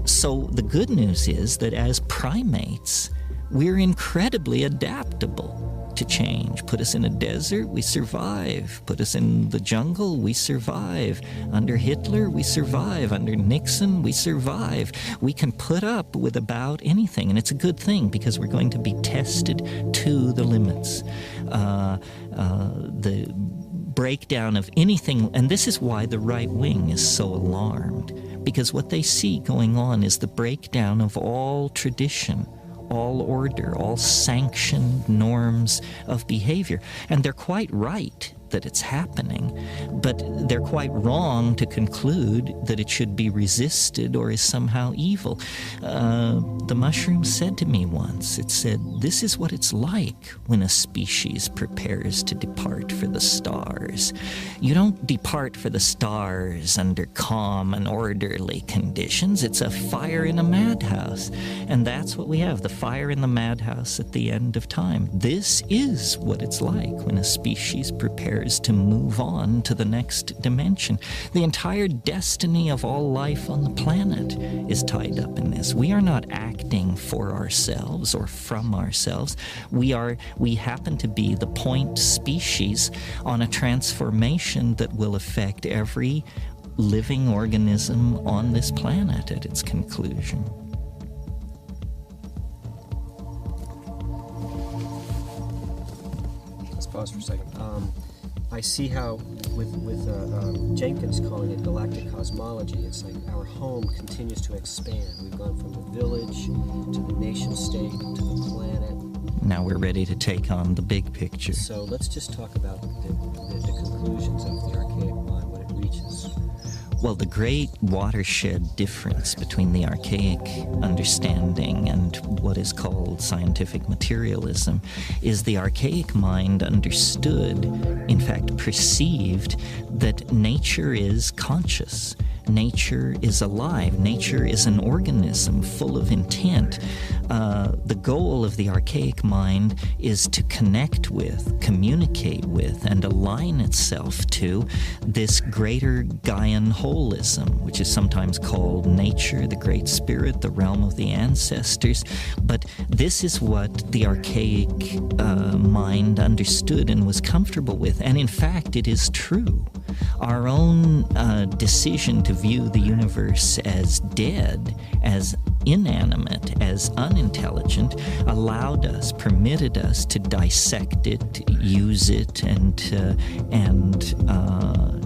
So the good news is that as primates, we're incredibly adaptable to change. Put us in a desert, we survive. Put us in the jungle, we survive. Under Hitler, we survive. Under Nixon, we survive. We can put up with about anything, and it's a good thing because we're going to be tested to the limits. The breakdown of anything, and this is why the right wing is so alarmed, because what they see going on is the breakdown of all tradition, all order, all sanctioned norms of behavior. And they're quite right that it's happening, but they're quite wrong to conclude that it should be resisted or is somehow evil. The mushroom said to me once, it said, this is what it's like when a species prepares to depart for the stars. You don't depart for the stars under calm and orderly conditions. It's a fire in a madhouse. And that's what we have, the fire in the madhouse at the end of time. This is what it's like when a species prepares to move on to the next dimension. The entire destiny of all life on the planet is tied up in this. We are not acting for ourselves or from ourselves. We happen to be the point species on a transformation that will affect every living organism on this planet at its conclusion. Let's pause for a second. I see how with Jenkins calling it galactic cosmology, it's like our home continues to expand. We've gone from the village to the nation state to the planet. Now we're ready to take on the big picture. So let's just talk about the conclusions of the archaic mind, what it reaches. Well, the great watershed difference between the archaic understanding and what is called scientific materialism is the archaic mind understood, in fact perceived, that nature is conscious. Nature is alive. Nature is an organism full of intent. The goal of the archaic mind is to connect with, communicate with, and align itself to this greater Gaian holism, which is sometimes called nature, the great spirit, the realm of the ancestors. But this is what the archaic mind understood and was comfortable with. And in fact, it is true. Our own decision to view the universe as dead, as inanimate, as unintelligent, allowed us, permitted us to dissect it, use it, and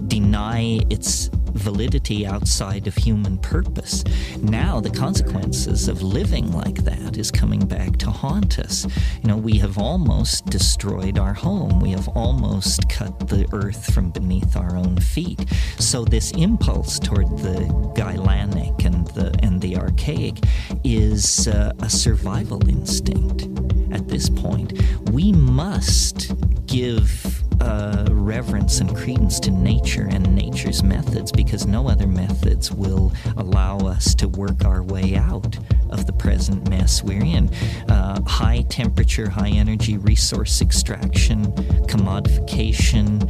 deny its validity outside of human purpose. Now the consequences of living like that is coming back to haunt us. You know, we have almost destroyed our home. We have almost cut the earth from beneath our own feet. So this impulse toward the Gailanic and the archaic is a survival instinct at this point. We must give reverence and credence to nature and nature's methods, because no other methods will allow us to work our way out of the present mess we're in. High temperature, high energy resource extraction, commodification,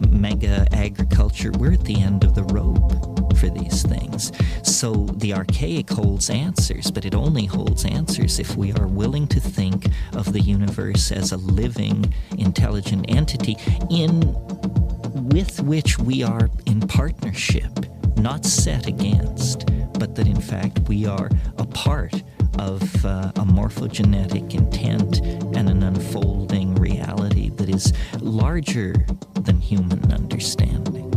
mega agriculture, we're at the end of the rope for these things. So the archaic holds answers, but it only holds answers if we are willing to think of the universe as a living, intelligent entity with which we are in partnership, not set against, but that in fact we are a part of a morphogenetic intent and an unfolding reality that is larger than human understanding.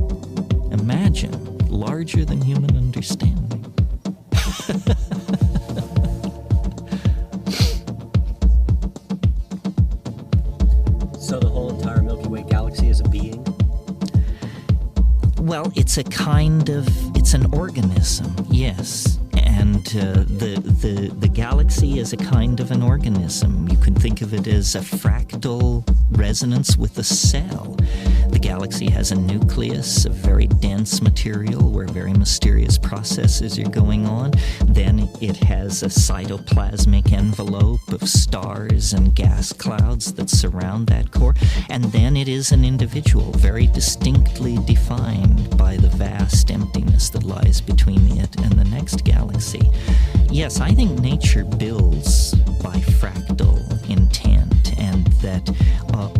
Imagine larger than human understanding. So the whole entire Milky Way galaxy is a being? Well, it's an organism, yes. And the galaxy is a kind of an organism. You can think of it as a fractal resonance with a cell. The galaxy has a nucleus of very dense material where very mysterious processes are going on. Then it has a cytoplasmic envelope of stars and gas clouds that surround that core. And then it is an individual, very distinctly defined by the vast emptiness that lies between it and the next galaxy. Yes, I think nature builds by fractal intent, and that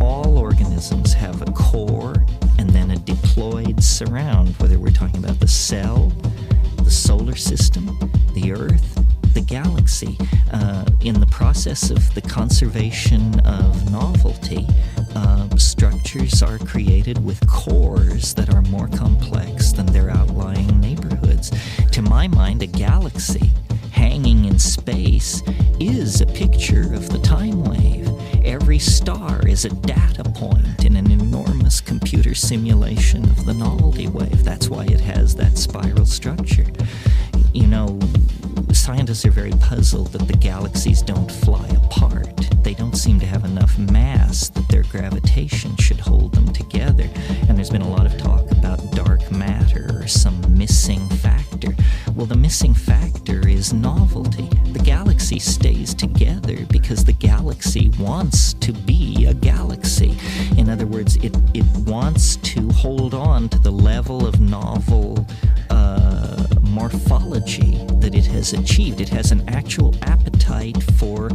all organisms have a core and then a deployed surround, whether we're talking about the cell, the solar system, the Earth, the galaxy. In the process of the conservation of novelty, structures are created with cores that are more complex than their outlying neighborhoods. To my mind, a galaxy hanging in space is a picture of the time wave. Every star is a data point in an enormous computer simulation of the novelty wave. That's why it has that spiral structure. You know, scientists are very puzzled that the galaxies don't fly apart. They don't seem to have enough mass that their gravitation should hold them together. And there's been a lot of talk about dark matter or some missing factor. Well, the missing factor is novelty. The galaxy stays together because the galaxy wants to be a galaxy. In other words, it wants to hold on to the level of novel morphology that it has achieved. It has an actual appetite for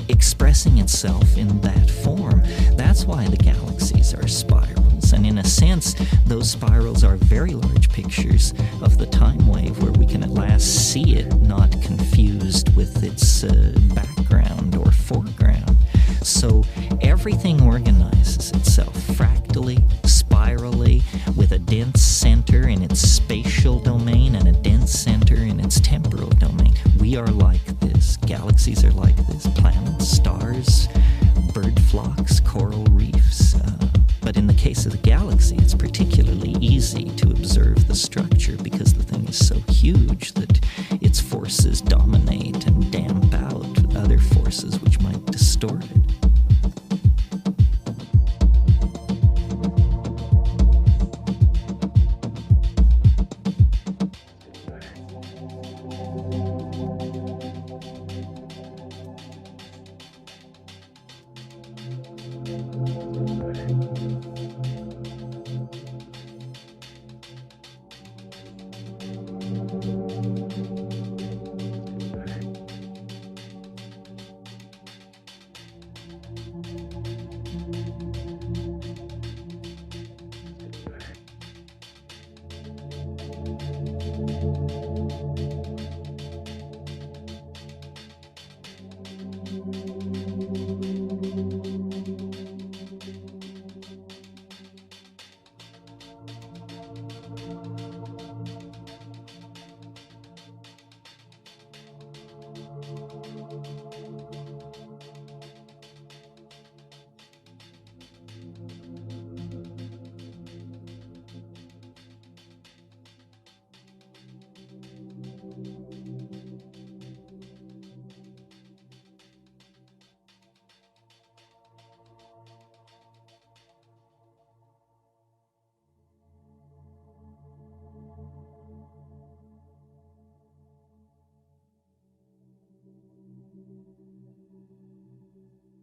expressing itself in that form. That's why the galaxies are spirals. And in a sense, those spirals are very large pictures of the time wave where we can at last see it not confused with its background or foreground. So everything organizes itself fractally, spirally, with a dense center in its spatial domain and a dense center in its temporal domain. We are like this. Galaxies are like this. Planets, stars, bird flocks, coral reefs. But in the case of the galaxy, it's particularly easy to observe the the structure because the thing is so huge that its forces dominate and damp out other forces which might distort it.